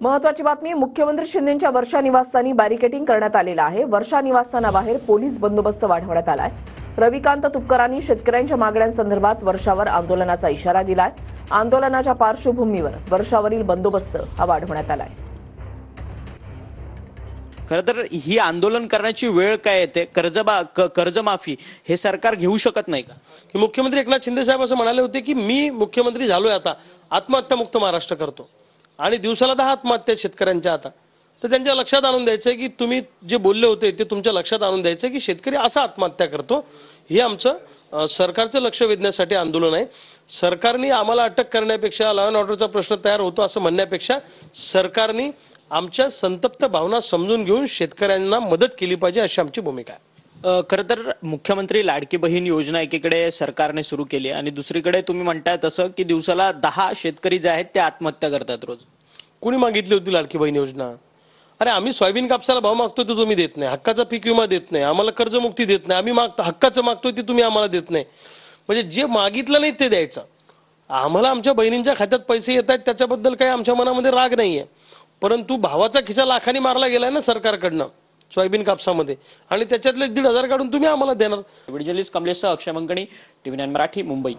महत्त्वाची बातमी, मुख्यमंत्री शिंदेंच्या वर्षा निवासस्थानी बॅरिकेडिंग करण्यात आलेलं आहे। वर्षा निवासस्थानाबाहेर पोलीस बंदोबस्त वाढवण्यात आलाय। रविकांत तुपकरांनी शेतकऱ्यांच्या मागण्यांसंदर्भात वर्षावर आंदोलनाचा इशारा दिलाय। आंदोलनाच्या पार्श्वभूमीवर वर्षावरील बंदोबस्त हा वाढवण्यात आलाय। खरं तर ही आंदोलन करण्याची वेळ काय येते? कर्जमाफी हे सरकार घेऊ शकत नाही का? की मुख्यमंत्री एकनाथ शिंदे साहेब असं म्हणाले होते की मी मुख्यमंत्री झालोय, आता आत्महत्यामुक्त महाराष्ट्र करतो आणि दिवसाला 10 आत्महत्या शेतकऱ्यांच्या आता। तर त्यांच्या लक्षात आणून द्यायचं की तुम्ही जे बोलले होते ते तुमच्या लक्षात आणून द्यायचं की शेतकरी असा आत्महत्या करतो। हे आमचं सरकारचं लक्ष वेधण्यासाठी आंदोलन आहे। सरकारने आम्हाला अटक करण्यापेक्षा, लॉ अँड ऑर्डरचा प्रश्न तयार होतो असं म्हणण्यापेक्षा सरकारने आमच्या संतप्त भावना समजून घेऊन शेतकऱ्यांना मदत केली पाहिजे, अशी आमची भूमिका आहे। खरं तर मुख्यमंत्री लाडकी बहीण योजना एकीकडे सरकारने सुरू केली आणि दुसरीकडे तुम्ही म्हणताय तसं की दिवसाला 10 शेतकरी जे आहेत ते आत्महत्या करतात रोज। कोणी मागितली होती लाडकी बहीण योजना? अरे आम्ही सोयाबीन कापसाला भाव मागतोय तो तुम्ही देत नाही, हक्काचा पीक विमा देत नाही, आम्हाला कर्जमुक्ती देत नाही, आम्ही मागतो हक्काचं मागतोय ते तुम्ही आम्हाला देत नाही। म्हणजे जे मागितलं नाही ते द्यायचं। आम्हाला आमच्या बहिणींच्या खात्यात पैसे येत आहेत त्याच्याबद्दल काही आमच्या मनामध्ये राग नाहीये, परंतु भावाचा खिसा लाखांनी मारला गेलाय ना सरकारकडनं सोयाबीन कापसामध्ये, आणि त्याच्यातले 1,500 काढून तुम्ही आम्हाला देणार। व्हिडिओ जर्नलिस्ट कमलेश अक्षय मंगणी, TV9 मराठी, मुंबई।